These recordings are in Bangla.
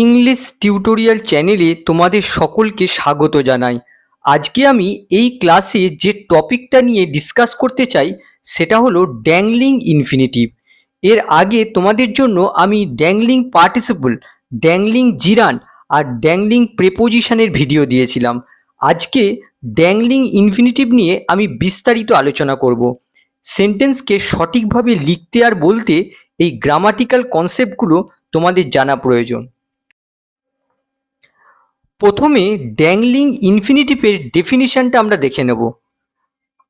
ইংলিশ টিউটোরিয়াল চ্যানেলে তোমাদের সকলকে স্বাগত জানাই। আজকে আমি এই ক্লাসে যে টপিকটা নিয়ে ডিসকাস করতে চাই সেটা হলো ড্যাংলিং ইনফিনিটিভ। এর আগে তোমাদের জন্য আমি ড্যাংলিং পার্টিসিপল, ড্যাংলিং জিরান আর ড্যাংলিং প্রেপোজিশনের ভিডিও দিয়েছিলাম। আজকে ড্যাংলিং ইনফিনিটিভ নিয়ে আমি বিস্তারিত আলোচনা করব। সেন্টেন্সকে সঠিকভাবে লিখতে আর বলতে এই গ্রামাটিক্যাল কনসেপ্টগুলো তোমাদের জানা প্রয়োজন। প্রথমে ড্যাংলিং ইনফিনিটিভের ডেফিনিশনটা আমরা দেখে নেব।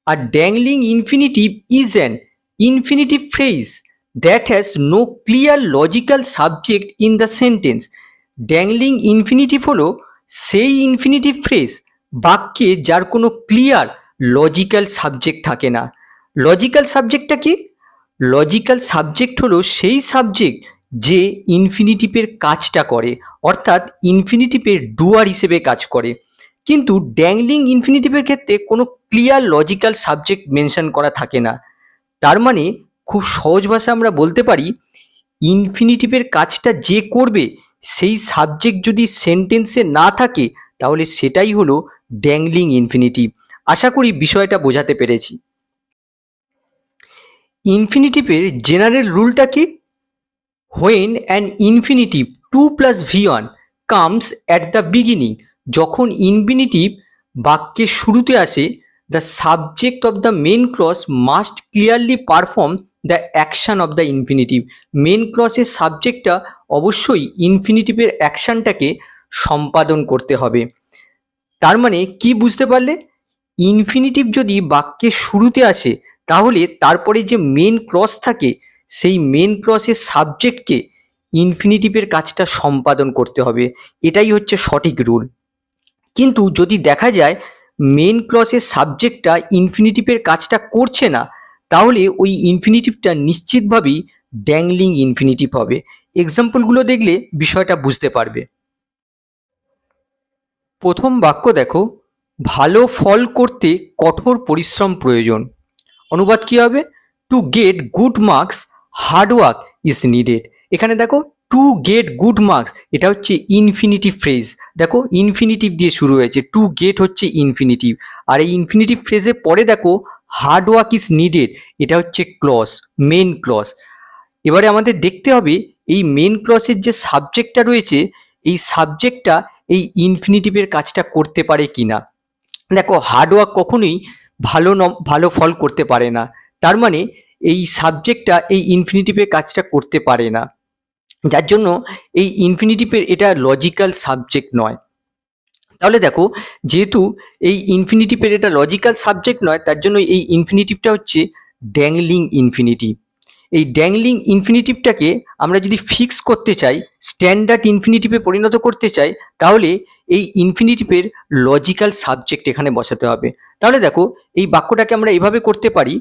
আর dangling infinitive is an infinitive phrase that has no clear logical subject in the sentence. Dangling infinitive হলো সেই ইনফিনিটিভ ফ্রেজ বাক্যে যার কোনো ক্লিয়ার লজিক্যাল সাবজেক্ট থাকে না। লজিক্যাল সাবজেক্টটা কি? লজিক্যাল সাবজেক্ট হলো সেই সাবজেক্ট যে ইনফিনিটিভের কাজটা করে, অর্থাৎ ইনফিনিটিভের ডুয়ার হিসেবে কাজ করে। কিন্তু ড্যাংলিং ইনফিনিটিভের ক্ষেত্রে কোনো ক্লিয়ার লজিক্যাল সাবজেক্ট মেনশন করা থাকে না। তার মানে খুব সহজ ভাষা আমরা বলতে পারি, ইনফিনিটিভের কাজটা যে করবে সেই সাবজেক্ট যদি সেন্টেন্সে না থাকে তাহলে সেটাই হলো ড্যাংলিং ইনফিনিটিভ। আশা করি বিষয়টা বোঝাতে পেরেছি। ইনফিনিটিভের জেনারেল রুলটা কি? When an infinitive 2 + v1 comes at the beginning, যখন ইনফিনিটিভ বাক্যের শুরুতে আসে, the subject of the main clause must clearly perform the action of the infinitive. Main ক্লজের সাবজেক্টটা অবশ্যই ইনফিনিটিভের অ্যাকশনটাকে সম্পাদন করতে হবে। তার মানে কি বুঝতে পারলে? ইনফিনিটিভ যদি বাক্যের শুরুতে আসে তাহলে তারপরে যে মেন ক্লজ থাকে সেই মেন ক্লজের সাবজেক্টকে ইনফিনিটিভের কাজটা সম্পাদন করতে হবে। এটাই হচ্ছে সঠিক রুল। কিন্তু যদি দেখা যায় মেন ক্লজের সাবজেক্টটা ইনফিনিটিভের কাজটা করছে না, তাহলে ওই ইনফিনিটিভটা নিশ্চিতভাবেই ড্যাংলিং ইনফিনিটিভ হবে। এক্সাম্পলগুলো দেখলে বিষয়টা বুঝতে পারবে। প্রথম বাক্য দেখো, ভালো ফল করতে কঠোর পরিশ্রম প্রয়োজন। অনুবাদ কি হবে? Two get good marks hard work is needed. এখানে দেখো টু গেট গুড মার্কস, এটা হচ্ছে ইনফিনিটিভ ফ্রেজ। দেখো ইনফিনিটিভ দিয়ে শুরু হয়েছে, টু গেট হচ্ছে ইনফিনিটিভ। আর এই ইনফিনিটিভ ফ্রেজের পরে দেখো হার্ড ওয়ার্ক ইজ নিডেড, এটা হচ্ছে ক্লজ, মেন ক্লজ। এবারে আমাদের দেখতে হবে এই মেন ক্লজের যে সাবজেক্টটা রয়েছে এই সাবজেক্টটা এই ইনফিনিটিভের কাজটা করতে পারে কি না। দেখো হার্ডওয়ার্ক কখনোই ভালো ফল করতে পারে না, তার মানে এই সাবজেক্টটা এই ইনফিনিটিভের কাজটা করতে পারে না, যার জন্য এই ইনফিনিটিভের এটা লজিক্যাল সাবজেক্ট নয়। তাহলে দেখো যেহেতু এই ইনফিনিটিভের এটা লজিক্যাল সাবজেক্ট নয়, তার জন্য এই ইনফিনিটিভটা হচ্ছে ড্যাংলিং ইনফিনিটিভ। এই ড্যাংলিং ইনফিনিটিভটাকে আমরা যদি ফিক্স করতে চাই, স্ট্যান্ডার্ড ইনফিনিটিভে পরিণত করতে চাই, তাহলে এই ইনফিনিটিভের লজিক্যাল সাবজেক্ট এখানে বসাতে হবে। তাহলে দেখো এই বাক্যটাকে আমরা এভাবে করতে পারি,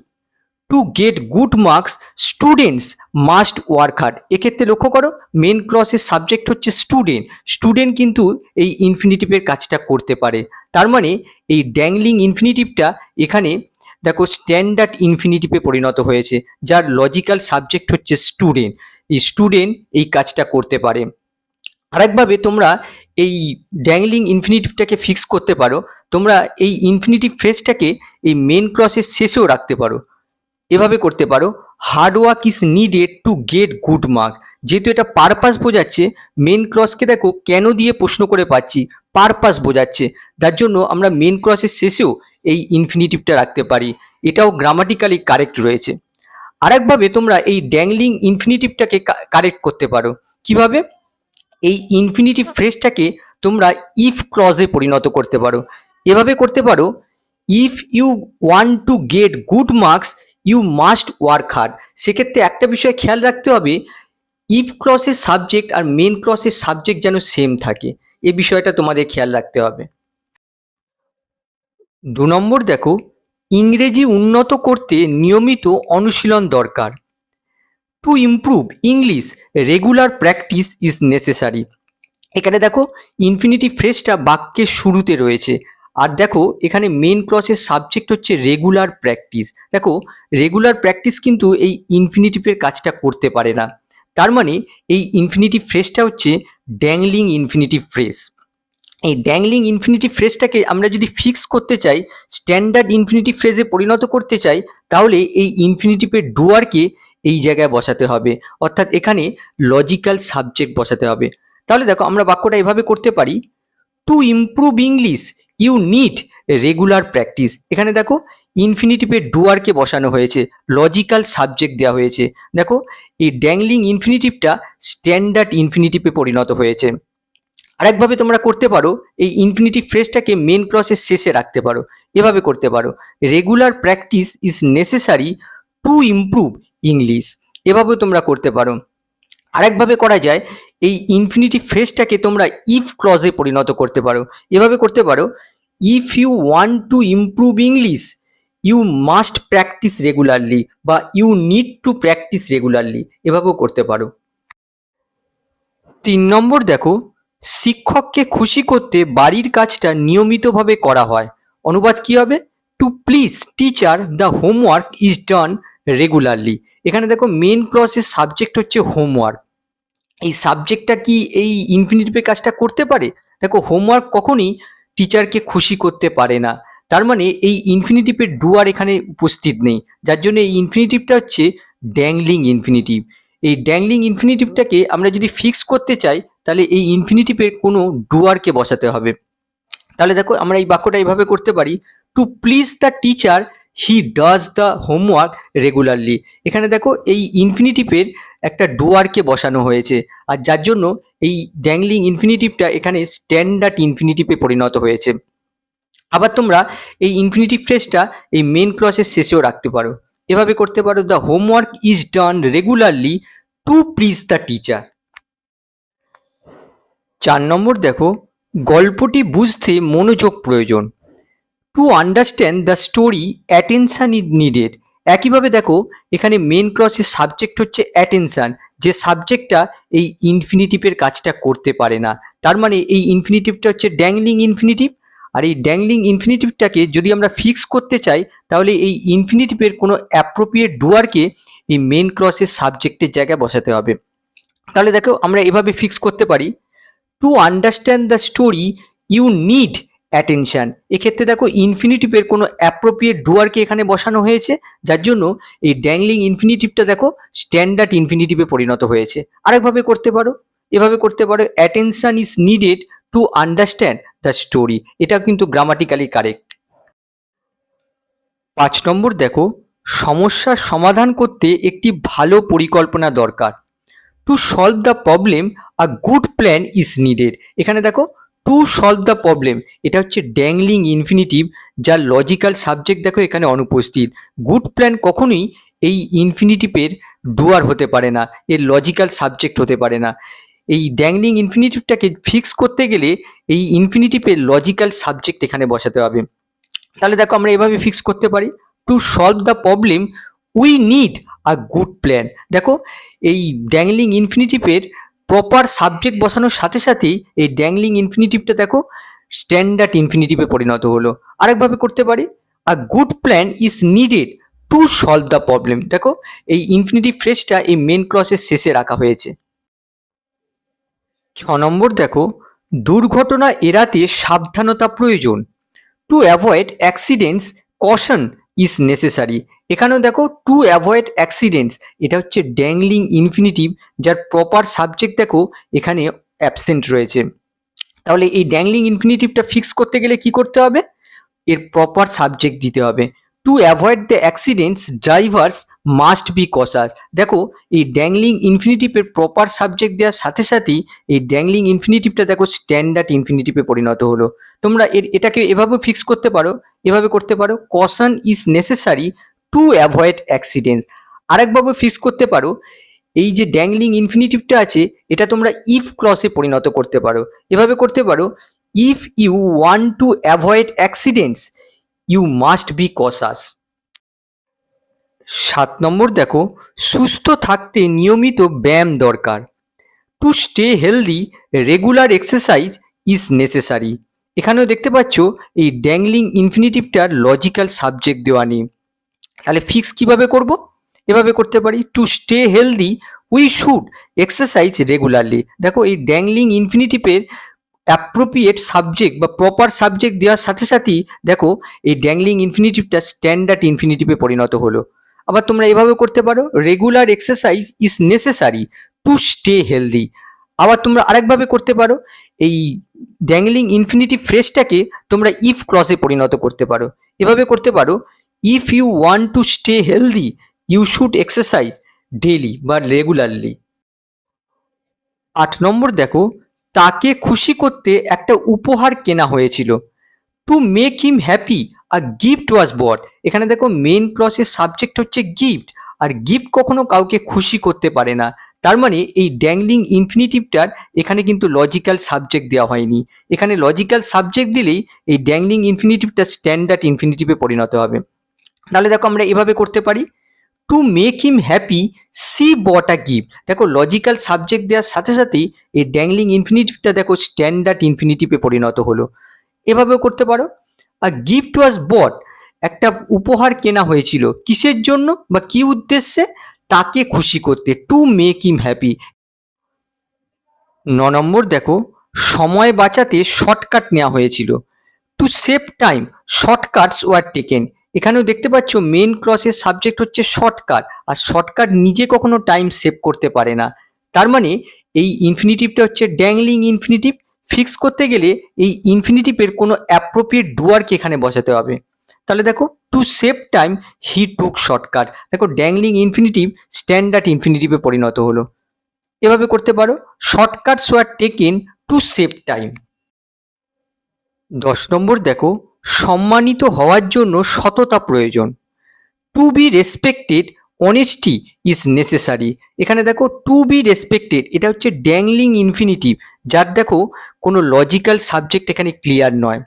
two get good marks students must work hard. এক্ষেত্রে লক্ষ্য করো মেন ক্লজের সাবজেক্ট হচ্ছে স্টুডেন্ট, স্টুডেন্ট কিন্তু এই ইনফিনিটিভের কাজটা করতে পারে। তার মানে এই ড্যাংলিং ইনফিনিটিভটা এখানে দেখো স্ট্যান্ডার্ড ইনফিনিটিভে পরিণত হয়েছে, যার লজিক্যাল সাবজেক্ট হচ্ছে স্টুডেন্ট। এই স্টুডেন্ট এই কাজটা করতে পারে। আরেকভাবে তোমরা এই ড্যাংলিং ইনফিনিটিভটাকে ফিক্স করতে পারো, তোমরা এই ইনফিনিটিভ ফ্রেজটাকে এই মেন ক্লজের শেষেও রাখতে পারো। এভাবে করতে পারো, hard work is needed to get good mark. যেহেতু এটা পারপাস বোঝাচ্ছে, মেন ক্লজকে দেখো কেন দিয়ে প্রশ্ন করে পাচ্ছি, পারপাস বোঝাচ্ছে, তার জন্য আমরা মেন ক্লজের শেষেও এই ইনফিনিটিভটা রাখতে পারি। এটাও গ্রামাটিক্যালি কারেক্ট রয়েছে। আরেকভাবে তোমরা এই ড্যাংলিং ইনফিনিটিভটাকে কারেক্ট করতে পারো। কিভাবে? এই ইনফিনিটিভ ফ্রেজটাকে তোমরা ইফ ক্লজে পরিণত করতে পারো। এভাবে করতে পারো, if you want to get good marks you must work hard. সেক্ষেত্রে একটা বিষয় খেয়াল রাখতে হবে, ইফ ক্লজের সাবজেক্ট আর মেন ক্লজের সাবজেক্ট যেন সেম থাকে, এই বিষয়টা তোমাদের খেয়াল রাখতে হবে। 2 নম্বর দেখো, ইংরেজি উন্নত করতে নিয়মিত অনুশীলন দরকার। Two improve English regular practice is necessary. এখানে দেখো ইনফিনিটিভ ফ্রেজটা বাক্যের শুরুতে রয়েছে, আর দেখো এখানে মেন ক্লজের সাবজেক্ট হচ্ছে রেগুলার প্র্যাকটিস। দেখো রেগুলার প্র্যাকটিস কিন্তু এই ইনফিনিটিভের কাজটা করতে পারে না, তার মানে এই ইনফিনিটিভ ফ্রেজটা হচ্ছে ড্যাংলিং ইনফিনিটিভ ফ্রেজ। এই ড্যাংলিং ইনফিনিটিভ ফ্রেজটাকে আমরা যদি ফিক্স করতে চাই, স্ট্যান্ডার্ড ইনফিনিটিভ ফ্রেজে পরিণত করতে চাই, তাহলে এই ইনফিনিটিভের ডুয়ারকে এই জায়গায় বসাতে হবে, অর্থাৎ এখানে লজিক্যাল সাবজেক্ট বসাতে হবে। তাহলে দেখো আমরা বাক্যটা এভাবে করতে পারি, to improve English you need regular practice. এখানে দেখো ইনফিনিটিভের ডুয়ারকে বসানো হয়েছে, লজিক্যাল সাবজেক্ট দেওয়া হয়েছে। দেখো এই ড্যাংলিং ইনফিনিটিভটা স্ট্যান্ডার্ড ইনফিনিটিভে পরিণত হয়েছে। আরেকভাবে তোমরা করতে পারো, এই ইনফিনিটিভ ফ্রেজটাকে মেন ক্লসের শেষে রাখতে পারো, এভাবে করতে পারো, regular practice is necessary two improve English, এভাবেও তোমরা করতে পারো। আরেকভাবে করা যায়, এই ইনফিনিটিভ ফ্রেজটাকে তোমরা ইফ ক্লজে পরিণত করতে পারো, এভাবে করতে পারো, if you want to improve English you must practise regularly, বা you need to practise regularly, এভাবেও করতে পারো। 3 নম্বর দেখো, শিক্ষককে খুশি করতে বাড়ির কাজটা নিয়মিতভাবে করা হয়। অনুবাদ কি হবে? To please teacher the homework is done regularly. এখানে দেখো মেন ক্লসের সাবজেক্ট হচ্ছে হোমওয়ার্ক। এই সাবজেক্টটা কি এই ইনফিনিটিভের কাজটা করতে পারে? দেখো হোমওয়ার্ক কখনই টিচারকে খুশি করতে পারে না, তার মানে এই ইনফিনিটিভের ডুয়ার এখানে উপস্থিত নেই, যার জন্য এই ইনফিনিটিভটা হচ্ছে ড্যাংলিং ইনফিনিটিভ। এই ড্যাংলিং ইনফিনিটিভটাকে আমরা যদি ফিক্স করতে চাই, তাহলে এই ইনফিনিটিভের কোনো ডুয়ারকে বসাতে হবে। তাহলে দেখো আমরা এই বাক্যটা এইভাবে করতে পারি, to please the teacher he does the homework regularly. এখানে দেখো এই ইনফিনিটিভের একটা ডুয়ারকে বসানো হয়েছে, আর যার জন্য এই ড্যাংলিং ইনফিনিটিভটা এখানে স্ট্যান্ডার্ড ইনফিনিটিভে পরিণত হয়েছে। আবার তোমরা এই ইনফিনিটিভ ফ্রেজটা এই মেন ক্লসের শেষেও রাখতে পারো, এভাবে করতে পারো, the homework is done regularly to please the teacher. 4 নম্বর দেখো, গল্পটি বুঝতে মনোযোগ প্রয়োজন। To understand the story attention is needed. একইভাবে দেখো এখানে মেন ক্লসের সাবজেক্ট হচ্ছে অ্যাটেনশন, যে সাবজেক্টটা এই ইনফিনিটিভের কাজটা করতে পারে না, তার মানে এই ইনফিনিটিভটা হচ্ছে ড্যাংলিং ইনফিনিটিভ। আর এই ড্যাংলিং ইনফিনিটিভটাকে যদি আমরা ফিক্স করতে চাই, তাহলে এই ইনফিনিটিভের কোনো অ্যাপ্রোপ্রিয়েট ডুয়ারকে এই মেন ক্লসের সাবজেক্টের জায়গায় বসাতে হবে। তাহলে দেখো আমরা এভাবে ফিক্স করতে পারি, to understand the story you need attention. এক্ষেত্রে দেখো ইনফিনিটিভের কোনো অ্যাপ্রোপ্রিয়েট ডুয়ারকে এখানে বসানো হয়েছে, যার জন্য এই ড্যাংলিং ইনফিনিটিভটা দেখো স্ট্যান্ডার্ড ইনফিনিটিভে পরিণত হয়েছে। আরেকভাবে করতে পারো, এভাবে করতে পারো, attention is needed to understand the story. এটা কিন্তু গ্রামাটিক্যালি কারেক্ট। 5 নম্বর দেখো, সমস্যার সমাধান করতে একটি ভালো পরিকল্পনা দরকার। To solve the problem a good plan is needed. এখানে দেখো টু সলভ দ্য প্রবলেম, এটা হচ্ছে ড্যাংলিং ইনফিনিটিভ, যার লজিক্যাল সাবজেক্ট দেখো এখানে অনুপস্থিত। গুড প্ল্যান কখনোই এই ইনফিনিটিভের ডুয়ার হতে পারে না, এর লজিক্যাল সাবজেক্ট হতে পারে না। এই ড্যাংলিং ইনফিনিটিভটাকে ফিক্স করতে গেলে এই ইনফিনিটিভের লজিক্যাল সাবজেক্ট এখানে বসাতে হবে। তাহলে দেখো আমরা এভাবে ফিক্স করতে পারি, to solve the problem we need a good plan. দেখো এই ড্যাংলিং ইনফিনিটিভের প্রপার সাবজেক্ট বসানোর সাথে সাথেই এই ড্যাংলিং ইনফিনিটিভটা দেখো স্ট্যান্ডার্ড ইনফিনিটিভে পরিণত হলো। আরেকভাবে করতে পারি, a good plan is needed to solve the problem. দেখো এই ইনফিনিটিভ ফ্রেজটা এই মেন ক্লসের শেষে রাখা হয়েছে। 6 নম্বর দেখো, দুর্ঘটনা এড়াতে সাবধানতা প্রয়োজন। Two avoid accidents caution is necessary. এখানেও দেখো টু অ্যাভয়েড অ্যাক্সিডেন্টস, এটা হচ্ছে ড্যাংলিং ইনফিনিটিভ, যার প্রপার সাবজেক্ট দেখো এখানে অ্যাবসেন্ট রয়েছে। তাহলে এই ড্যাংলিং ইনফিনিটিভটা ফিক্স করতে গেলে কি করতে হবে? এর প্রপার সাবজেক্ট দিতে হবে। To avoid the accidents drivers must be cautious. দেখো এই ড্যাংলিং ইনফিনিটিভের প্রপার সাবজেক্ট দেওয়ার সাথে সাথেই এই ড্যাংলিং ইনফিনিটিভটা দেখো স্ট্যান্ডার্ড ইনফিনিটিভে পরিণত হলো। তোমরা এটাকে এভাবেও ফিক্স করতে পারো, এভাবে করতে পারো, caution is necessary to avoid accidents. আরেকভাবে ফিক্স করতে পারো, এই যে ড্যাংলিং ইনফিনিটিভটা আছে এটা তোমরা ইফ ক্লসে পরিণত করতে পারো, এভাবে করতে পারো, if you want to avoid accidents you must be cautious. 7 নম্বর দেখো, সুস্থ থাকতে নিয়মিত ব্যায়াম দরকার। To stay healthy regular exercise is necessary. এখানেও দেখতে পাচ্ছ এই ড্যাংলিং ইনফিনিটিভটার লজিক্যাল সাবজেক্ট দেওয়া নেই। তাহলে ফিক্স কিভাবে করব? এভাবে করতে পারি, two stay healthy we should exercise regularly. দেখো এই ড্যাংলিং ইনফিনিটিভের অ্যাপ্রোপ্রিয়েট সাবজেক্ট বা প্রপার সাবজেক্ট দেওয়ার সাথে সাথেই দেখো এই ড্যাংলিং ইনফিনিটিভটা স্ট্যান্ডার্ড ইনফিনিটিভে পরিণত হলো। আবার তোমরা এভাবে করতে পারো, regular exercise is necessary two stay healthy. আবার তোমরা আরেকভাবে করতে পারো, এই ড্যাংলিং ইনফিনিটিভ ফ্রেজটাকে তোমরা ইফ ক্লজে পরিণত করতে পারো। এভাবে করতে পারো, if you want to stay healthy you should exercise daily বা রেগুলারলি। 8 নম্বর দেখো, তাকে খুশি করতে একটা উপহার কেনা হয়েছিল। To make him happy a gift was bought. এখানে দেখো মেন ক্লজের সাবজেক্ট হচ্ছে গিফট, আর গিফট কখনো কাউকে খুশি করতে পারে না। তার মানে এই ড্যাংলিং ইনফিনিটিভটার এখানে কিন্তু লজিক্যাল সাবজেক্ট দেওয়া হয়নি। এখানে লজিক্যাল সাবজেক্ট দিলেই এই ড্যাংলিং ইনফিনিটিভটা স্ট্যান্ডার্ড ইনফিনিটিভে পরিণত হবে। তাহলে দেখো আমরা এভাবে করতে পারি, to make him happy she bought a gift. দেখো লজিক্যাল সাবজেক্ট দেওয়ার সাথে সাথেই এই ড্যাংলিং ইনফিনিটিভটা দেখো স্ট্যান্ডার্ড ইনফিনিটিভে পরিণত হলো। এভাবেও করতে পারো, আর গিফট ওয়াজ বট, একটা উপহার কেনা হয়েছিল কিসের জন্য বা কি উদ্দেশ্যে, তাকে খুশি করতে, টু মেক হিম হ্যাপি। 9 নম্বর দেখো, সময় বাঁচাতে শর্টকাট নেওয়া হয়েছিল। Two save time shortcuts were taken. এখানেও দেখতে পাচ্ছ মেন ক্লজের সাবজেক্ট হচ্ছে শর্টকাট, আর শর্টকাট নিজে কখনো টাইম সেভ করতে পারে না। তার মানে এই ইনফিনিটিভটা হচ্ছে ড্যাংলিং ইনফিনিটিভ। ফিক্স করতে গেলে এই ইনফিনিটিভের কোনো অ্যাপ্রোপ্রিয়েট ডুয়ারকে এখানে বসাতে হবে। তাহলে দেখো, to save time he took shortcut. দেখো ড্যাংলিং ইনফিনিটিভ স্ট্যান্ডার্ড ইনফিনিটিভে পরিণত হলো। এভাবে করতে পারো, shortcuts were taken to save time. 10 নম্বর দেখো, সম্মানিত হওয়ার জন্য সততা প্রয়োজন। To be respected honesty is necessary. এখানে দেখো টু বি রেসপেক্টেড, এটা হচ্ছে ড্যাংলিং ইনফিনিটিভ, যার দেখো কোনো লজিক্যাল সাবজেক্ট এখানে ক্লিয়ার নয়।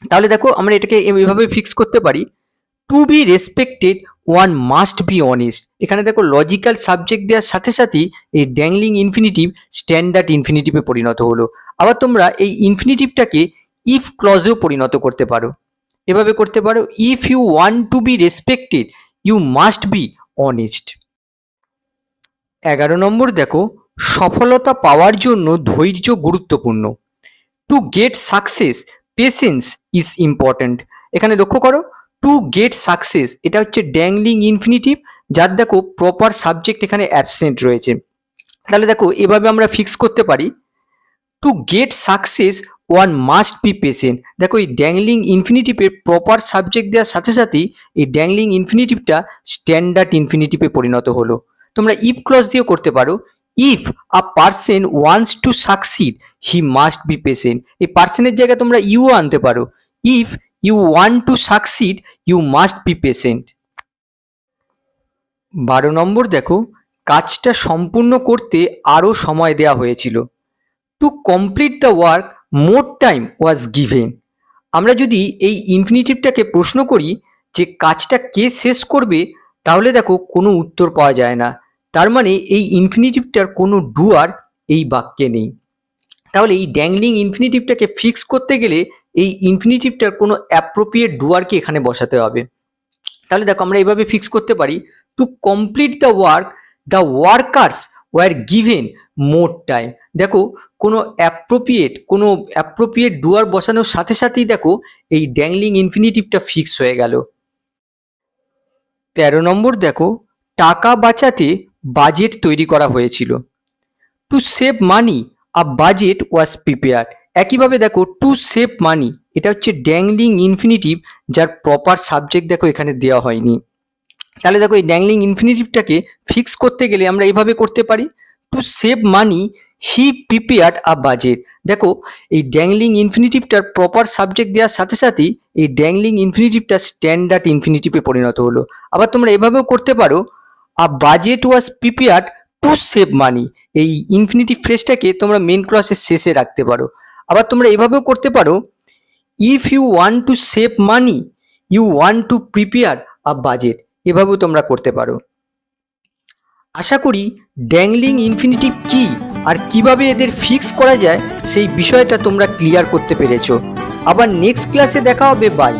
তাহলে দেখো আমরা এটাকে এভাবে ফিক্স করতে পারি, to be respected one must be honest. এখানে দেখো লজিক্যাল সাবজেক্ট দেওয়ার সাথে সাথেই এই ড্যাংলিং ইনফিনিটিভ স্ট্যান্ডার্ড ইনফিনিটিভে পরিণত হলো। আবার তোমরা এই ইনফিনিটিভটাকে ইফ ক্লজেও পরিণত করতে পারো। এভাবে করতে পারো, if you want to be respected you must be honest. 11 নম্বর দেখো, সফলতা পাওয়ার জন্য ধৈর্য গুরুত্বপূর্ণ। To get success patience is important. এখানে লক্ষ্য করো, টু গেট সাকসেস এটা হচ্ছে ড্যাংলিং ইনফিনিটিভ, যার দেখো প্রপার সাবজেক্ট এখানে অ্যাবসেন্ট রয়েছে। তাহলে দেখো এভাবে আমরা ফিক্স করতে পারি, two get success one must be patient. দেখো এই ড্যাংলিং ইনফিনিটিভের প্রপার সাবজেক্ট দেওয়ার সাথে সাথেই এই ড্যাংলিং ইনফিনিটিভটা স্ট্যান্ডার্ড ইনফিনিটিভে পরিণত হলো। তোমরা ইফ ক্লজ দিয়েও করতে পারো, if a person wants to succeed he must be patient. এই পার্সনের জায়গায় তোমরা ইউ আনতে পারো, if you want to succeed you must be patient. 12 নম্বর দেখো, কাজটা সম্পূর্ণ করতে আরও সময় দেওয়া হয়েছিল। To complete the work more time was given. আমরা যদি এই ইনফিনিটিভটাকে প্রশ্ন করি যে কাজটা কে শেষ করবে, তাহলে দেখো কোনো উত্তর পাওয়া যায় না। তার মানে এই ইনফিনিটিভটার কোনো ডুয়ার এই বাক্যে নেই। তাহলে এই ড্যাংলিং ইনফিনিটিভটাকে ফিক্স করতে গেলে এই ইনফিনিটিভটার কোনো অ্যাপ্রোপ্রিয়েট ডুয়ারকে এখানে বসাতে হবে। তাহলে দেখো আমরা এভাবে ফিক্স করতে পারি, two complete the work the workers were given more time. দেখো কোনো অ্যাপ্রোপ্রিয়েট ডুয়ার বসানোর সাথে সাথেই দেখো এই ড্যাংলিং ইনফিনিটিভটা ফিক্স হয়ে গেল। 13 নম্বর দেখো, টাকা বাঁচাতে বাজেট তৈরি করা হয়েছিল। Two save money a budget was prepared. একইভাবে দেখো টু সেভ মানি এটা হচ্ছে ড্যাংলিং ইনফিনিটিভ, যার প্রপার সাবজেক্ট দেখো এখানে দেওয়া হয়নি। তাহলে দেখো এই ড্যাংলিং ইনফিনিটিভটাকে ফিক্স করতে গেলে আমরা এইভাবে করতে পারি, টু সেভ মানি হি প্রিপেয়ার্ড আ বাজেট। দেখো এই ড্যাংলিং ইনফিনিটিভটার প্রপার সাবজেক্ট দেওয়ার সাথে সাথেই এই ড্যাংলিং ইনফিনিটিভটা স্ট্যান্ডার্ড ইনফিনিটিভে পরিণত হলো। আবার তোমরা এভাবেও করতে পারো, a budget was prepared to save money. এই ইনফিনিটিভ ফ্রেজটাকে তোমরা মেন ক্লজের শেষে রাখতে পারো। আবার তোমরা এভাবেও করতে পারো, if you want to save money you want to prepare a budget. এভাবেও তোমরা করতে পারো। আশা করি ড্যাংলিং ইনফিনিটিভ কি আর কিভাবে এদের ফিক্স করা যায় সেই বিষয়টা তোমরা ক্লিয়ার করতে পেরেছো। আবার নেক্সট ক্লাসে দেখা হবে। বাই।